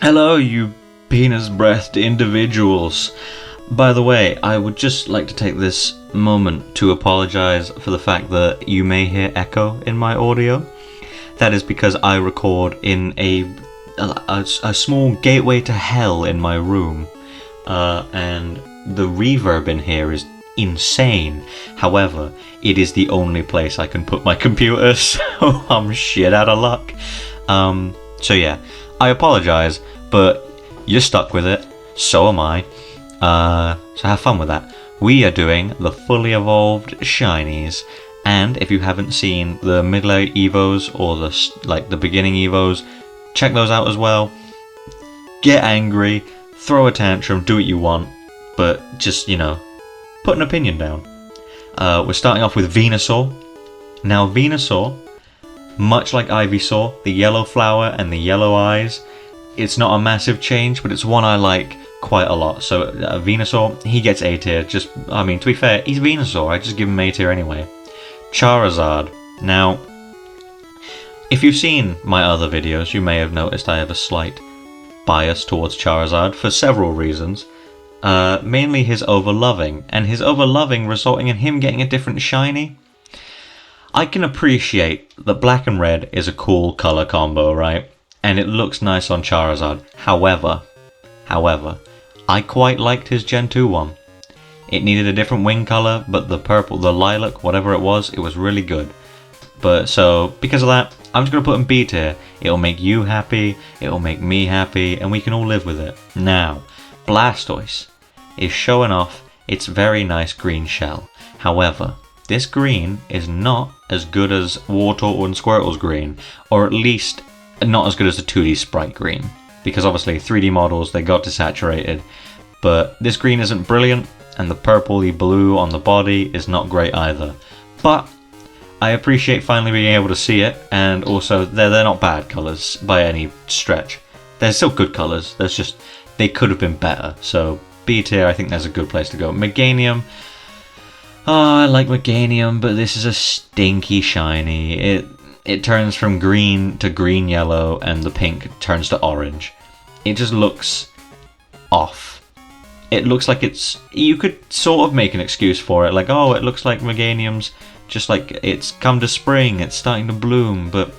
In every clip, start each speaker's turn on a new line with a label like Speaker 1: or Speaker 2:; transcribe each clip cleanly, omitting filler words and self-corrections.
Speaker 1: Hello, you penis-breathed individuals. By the way, I would just like to take this moment to apologize for the fact that you may hear echo in my audio. That is because I record in a small gateway to hell in my room, and the reverb in here is insane. However, it is the only place I can put my computer, so I'm shit out of luck. So yeah, I apologize, but you're stuck with it, so am I. So have fun with that. We are doing the fully evolved shinies, and if you haven't seen the middle evos or the beginning evos, check those out as well. Get angry, throw a tantrum, do what you want, but just, put an opinion down. We're starting off with Venusaur. Now Venusaur, much like Ivysaur, the yellow flower and the yellow eyes, it's not a massive change, but it's one I like quite a lot. So Venusaur, he gets A tier. To be fair, he's Venusaur. I just give him A tier anyway. Charizard. Now, if you've seen my other videos, you may have noticed I have a slight bias towards Charizard for several reasons. Mainly his overloving, and his overloving resulting in him getting a different shiny. I can appreciate that black and red is a cool color combo, right? And it looks nice on Charizard. However, I quite liked his Gen 2 one. It needed a different wing color, but the purple, the lilac, whatever it was really good. But so, because of that, I'm just going to put him B tier. It'll make you happy, it'll make me happy, and we can all live with it. Now, Blastoise is showing off its very nice green shell. However, this green is not as good as Wartortle and Squirtle's green, or at least not as good as the 2D sprite green, because obviously 3D models, they got desaturated, but this green isn't brilliant, and the purpley blue on the body is not great either. But I appreciate finally being able to see it, and also they're not bad colours by any stretch. They're still good colours, they could have been better, so B tier, I think that's a good place to go. Meganium, I like Meganium, but this is a stinky shiny. It turns from green to green yellow, and the pink turns to orange. It just looks off. It looks like you could sort of make an excuse for it, like, oh, it looks like Meganium's just like it's come to spring, it's starting to bloom, but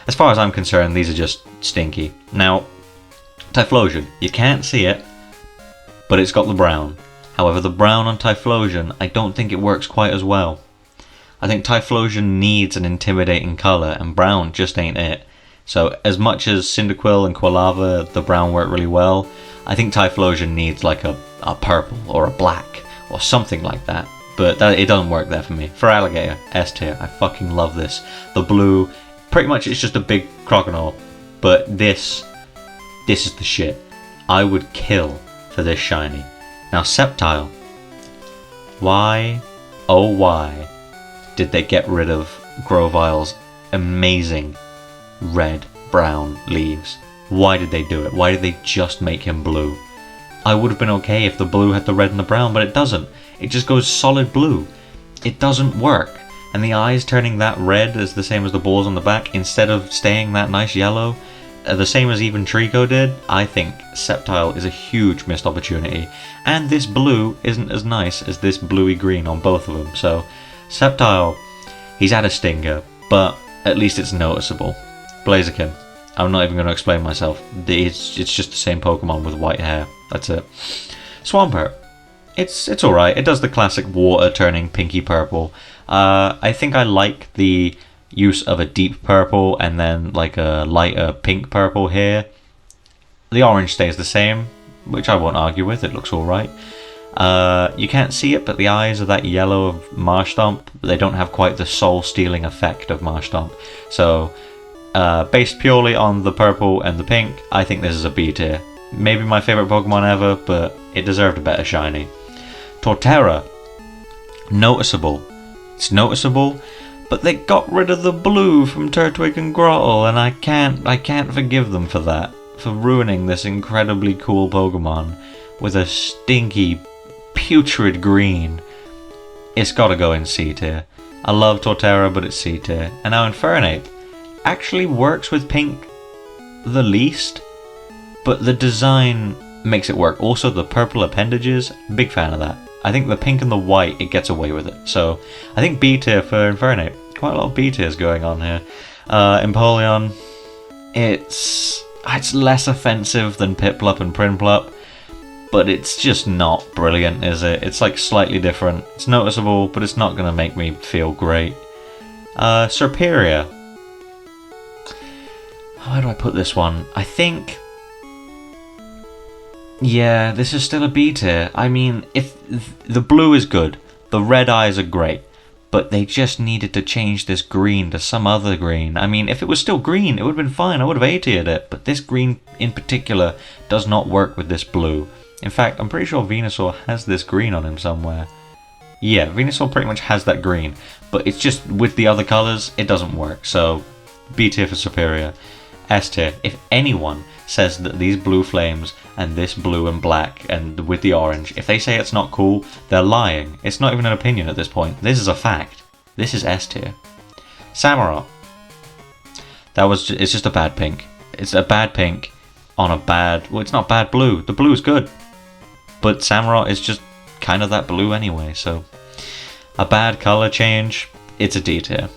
Speaker 1: as far as I'm concerned, these are just stinky. Now, Typhlosion, you can't see it, but it's got the brown. However, the brown on Typhlosion, I don't think it works quite as well. I think Typhlosion needs an intimidating colour, and brown just ain't it. So as much as Cyndaquil and Quilava, the brown work really well, I think Typhlosion needs like a purple or a black or something like that. But it doesn't work there for me. For Alligator, S tier. I fucking love this. The blue, pretty much it's just a big crocodile. But this is the shit. I would kill for this shiny. Now Sceptile. Why, oh why, did they get rid of Grovyle's amazing red-brown leaves? Why did they do it? Why did they just make him blue? I would have been okay if the blue had the red and the brown, but it doesn't. It just goes solid blue. It doesn't work. And the eyes turning that red is the same as the balls on the back, instead of staying that nice yellow, the same as even Trico did. I think Sceptile is a huge missed opportunity. And this blue isn't as nice as this bluey green on both of them. So Sceptile, he's had a stinger, but at least it's noticeable. Blaziken, I'm not even going to explain myself. It's just the same Pokemon with white hair. That's it. Swampert, it's alright. It does the classic water turning pinky purple. I think I like the use of a deep purple and then like a lighter pink purple here. The orange stays the same, which I won't argue with. It looks alright. You can't see it, but the eyes are that yellow of Marshtomp. They don't have quite the soul-stealing effect of Marshtomp. So, based purely on the purple and the pink, I think this is a B tier. Maybe my favourite Pokemon ever, but it deserved a better shiny. Torterra. Noticeable. It's noticeable, but they got rid of the blue from Turtwig and Grottle, and I can't forgive them for that. For ruining this incredibly cool Pokemon with a stinky, putrid green. It's gotta go in C tier. I love Torterra, but it's C tier. And now Infernape actually works with pink the least. but the design makes it work. Also, the purple appendages, big fan of that. I think the pink and the white, it gets away with it. So I think B tier for Infernape. Quite a lot of B tiers going on here. Empoleon, it's less offensive than Piplup and Prinplup, but it's just not brilliant, is it? It's like slightly different. It's noticeable, but it's not gonna make me feel great. Serperior. How do I put this one? I think... yeah, this is still a B tier. I mean, if the blue is good, the red eyes are great, but they just needed to change this green to some other green. I mean, if it was still green, it would have been fine. I would have A-tiered it, but this green in particular does not work with this blue. In fact, I'm pretty sure Venusaur has this green on him somewhere. Yeah, Venusaur pretty much has that green, but it's just with the other colours, it doesn't work. So, B tier for Serperior. S tier, if anyone says that these blue flames and this blue and black and with the orange, if they say it's not cool, they're lying. It's not even an opinion at this point. This is a fact. This is S tier. Samurott. It's just a bad pink. It's a bad pink on a bad... well, it's not bad blue. The blue is good. But Samurott is just kind of that blue anyway, so... a bad colour change, it's a D tier.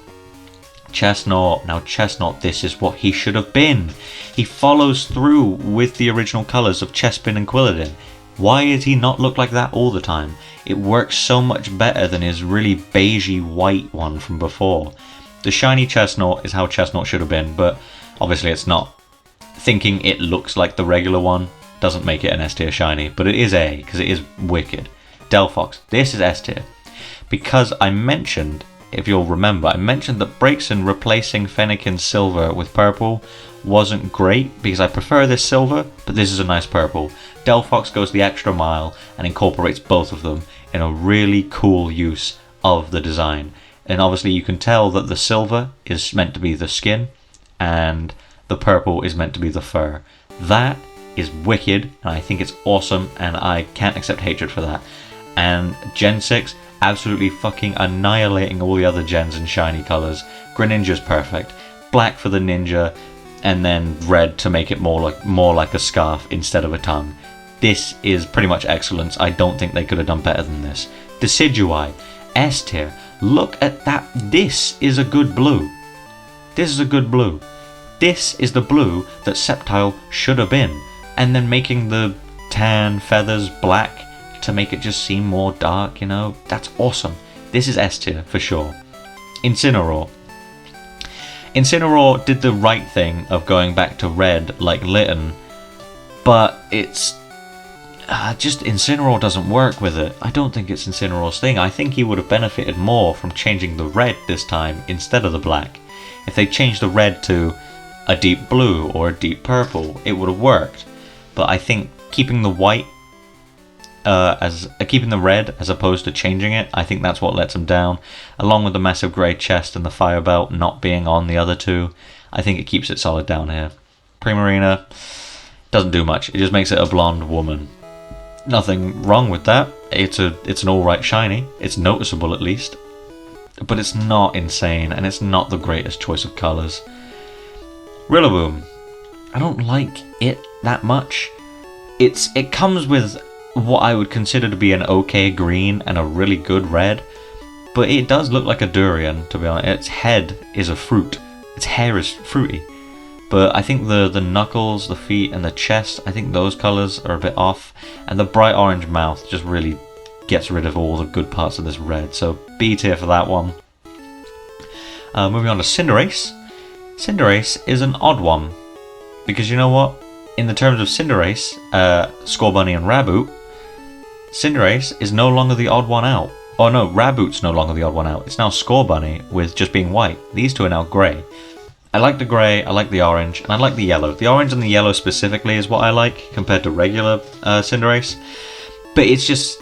Speaker 1: Chestnut. Now Chestnut, this is what he should have been. He follows through with the original colours of Chespin and Quilladin. Why does he not look like that all the time? It works so much better than his really beigey white one from before. The shiny Chestnut is how Chestnut should have been, but obviously it's not. Thinking it looks like the regular one doesn't make it an S tier shiny, but it is A, because it is wicked. Delphox, this is S tier. Because I mentioned, if you'll remember, I mentioned that Braixen replacing Fennekin's silver with purple wasn't great, because I prefer this silver, but this is a nice purple. Delphox goes the extra mile and incorporates both of them in a really cool use of the design. And obviously you can tell that the silver is meant to be the skin, and the purple is meant to be the fur. That is wicked, and I think it's awesome, and I can't accept hatred for that. And Gen 6, absolutely fucking annihilating all the other gens in shiny colours. Greninja's perfect. Black for the ninja, and then red to make it more like a scarf instead of a tongue. This is pretty much excellence. I don't think they could have done better than this. Decidueye, S tier. Look at that. This is a good blue. This is a good blue. This is the blue that Sceptile should have been. And then making the tan feathers black to make it just seem more dark, you know? That's awesome. This is S tier for sure. Incineroar. Incineroar did the right thing of going back to red like Litten, but it's just Incineroar doesn't work with it. I don't think it's Incineroar's thing. I think he would have benefited more from changing the red this time instead of the black. If they changed the red to a deep blue or a deep purple, it would have worked. But I think keeping the white keeping the red as opposed to changing it, I think that's what lets him down. Along with the massive grey chest and the fire belt not being on the other two, I think it keeps it solid down here. Primarina doesn't do much. It just makes it a blonde woman. Nothing wrong with that. It's an alright shiny. It's noticeable at least. But it's not insane, and it's not the greatest choice of colours. Rillaboom. I don't like it that much. It comes with what I would consider to be an okay green and a really good red, but it does look like a durian, to be honest. Its head is a fruit. Its hair is fruity. But I think the knuckles, the feet, and the chest, I think those colours are a bit off. And the bright orange mouth just really gets rid of all the good parts of this red. So B tier for that one. Moving on to Cinderace. Cinderace is an odd one. Because you know what? In the terms of Cinderace, Scorbunny and Raboot, Cinderace is no longer the odd one out. Oh no, Raboot's no longer the odd one out. It's now Scorbunny with just being white. These two are now grey. I like the grey, I like the orange, and I like the yellow. The orange and the yellow specifically is what I like compared to regular Cinderace. But it's just,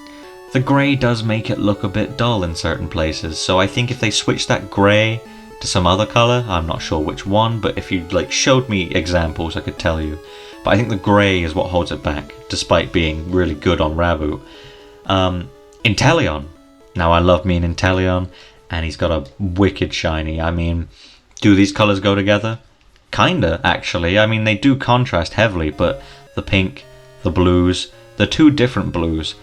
Speaker 1: the grey does make it look a bit dull in certain places. So I think if they switch that grey to some other colour, I'm not sure which one, but if you showed me examples, I could tell you. But I think the grey is what holds it back, despite being really good on Raboot. Inteleon. Now I love me an Inteleon, and he's got a wicked shiny. I mean, do these colours go together? Kinda, actually. I mean, they do contrast heavily, but the pink, the blues, the two different blues.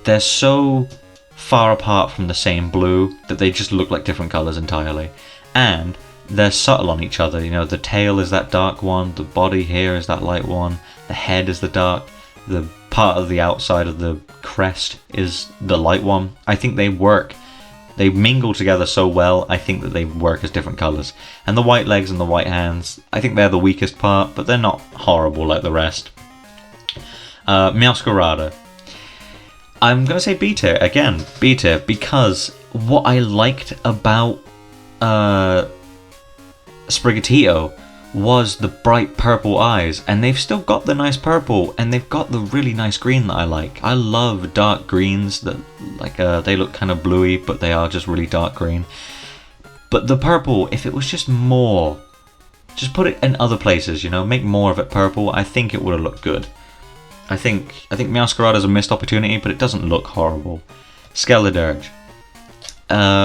Speaker 1: They're so far apart from the same blue that they just look like different colours entirely. And they're subtle on each other. You know, the tail is that dark one, the body here is that light one, the head is the dark, the part of the outside of the crest is the light one. I think they work. They mingle together so well, I think that they work as different colours. And the white legs and the white hands, I think they're the weakest part, but they're not horrible like the rest. Meowscarada. I'm going to say B tier, again, B tier, because what I liked about Sprigatito was the bright purple eyes, and they've still got the nice purple, and they've got the really nice green that I like. I love dark greens that they look kind of bluey, but they are just really dark green. But the purple, if it was just more, just put it in other places, you know, make more of it purple, I think it would have looked good. I think Meowscarada's a missed opportunity, but it doesn't look horrible. Skeledirge.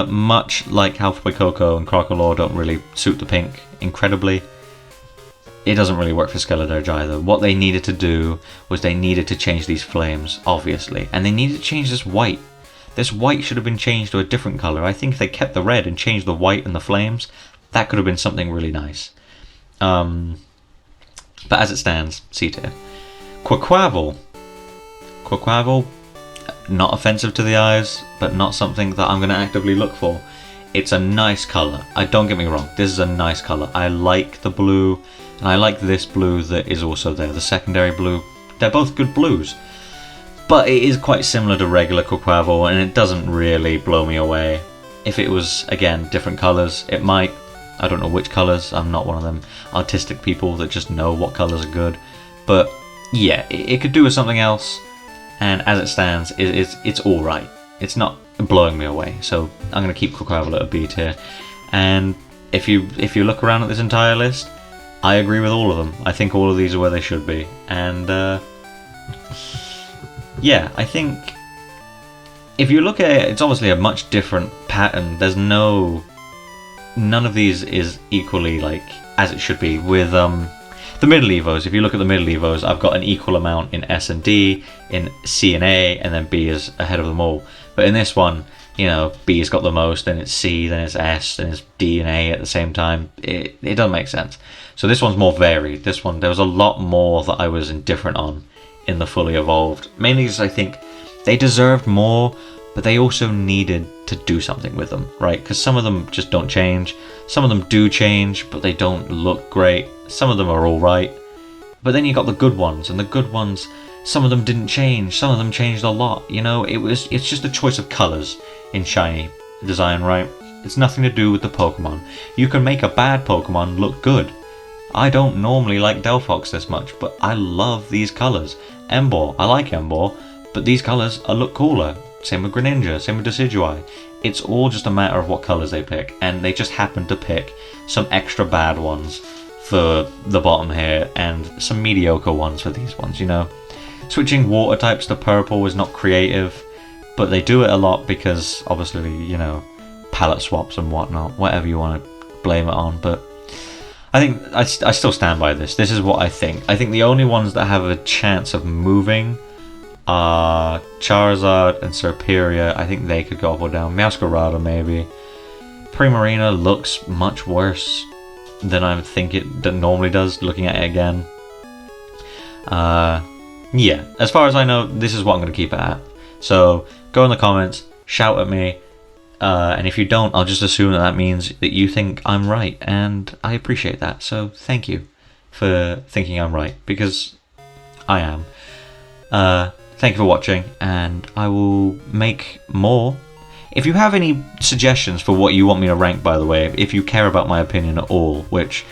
Speaker 1: Much like how Fuecoco and Crocodile don't really suit the pink incredibly, it doesn't really work for Skeledirge either. What they needed to do was they needed to change these flames, obviously, and they needed to change this white. This white should have been changed to a different colour. I think if they kept the red and changed the white and the flames, that could have been something really nice. But as it stands, C tier. Quaquaval, not offensive to the eyes, but not something that I'm going to actively look for. It's a nice colour. Don't get me wrong, this is a nice colour. I like the blue, and I like this blue that is also there, the secondary blue. They're both good blues. But it is quite similar to regular Quaquaval, and it doesn't really blow me away. If it was, again, different colours, it might. I don't know which colours. I'm not one of them artistic people that just know what colours are good. But yeah, it could do with something else, and as it stands, it's alright. It's not blowing me away, so I'm going to keep Quaquaval at a B tier. And if you look around at this entire list, I agree with all of them. I think all of these are where they should be. And yeah, I think if you look at it, it's obviously a much different pattern. There's none of these is equally like as it should be. With the middle Evos, if you look at the middle Evos, I've got an equal amount in S and D, in C and A, and then B is ahead of them all. But in this one, you know, B has got the most, then it's C, then it's S, then it's D and A at the same time. It doesn't make sense. So this one's more varied. This one, there was a lot more that I was indifferent on in the fully evolved. Mainly because I think they deserved more, but they also needed to do something with them, right? Because some of them just don't change. Some of them do change, but they don't look great. Some of them are alright. But then you got the good ones, and the good ones, some of them didn't change. Some of them changed a lot, you know? It's just a choice of colours in shiny design, right? It's nothing to do with the Pokemon. You can make a bad Pokemon look good. I don't normally like Delphox this much, but I love these colours. Emboar, I like Emboar, but these colours look cooler. Same with Greninja, same with Decidueye. It's all just a matter of what colours they pick, and they just happen to pick some extra bad ones for the bottom here, and some mediocre ones for these ones, you know? Switching water types to purple is not creative, but they do it a lot because, obviously, you know, palette swaps and whatnot, whatever you want to blame it on, but I think I still stand by this. This is what I think. I think the only ones that have a chance of moving are Charizard and Serperior. I think they could go up or down. Meowscarada maybe. Primarina looks much worse than I think it normally does, looking at it again. Yeah, as far as I know, this is what I'm going to keep it at. So go in the comments, shout at me, and if you don't, I'll just assume that means that you think I'm right, and I appreciate that. So thank you for thinking I'm right, because I am. Thank you for watching, and I will make more. If you have any suggestions for what you want me to rank, by the way, if you care about my opinion at all, which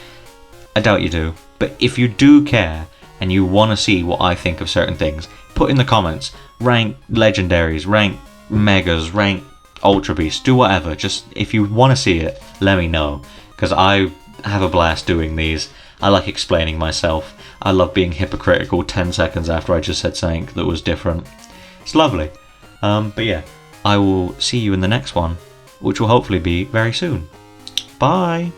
Speaker 1: I doubt you do, but if you do care and you want to see what I think of certain things, put in the comments. Rank legendaries, rank megas, rank ultra beasts, do whatever. Just if you want to see it, let me know, because I have a blast doing these. I like explaining myself. I love being hypocritical 10 seconds after I just said something that was different. It's lovely. But yeah, I will see you in the next one, which will hopefully be very soon. Bye!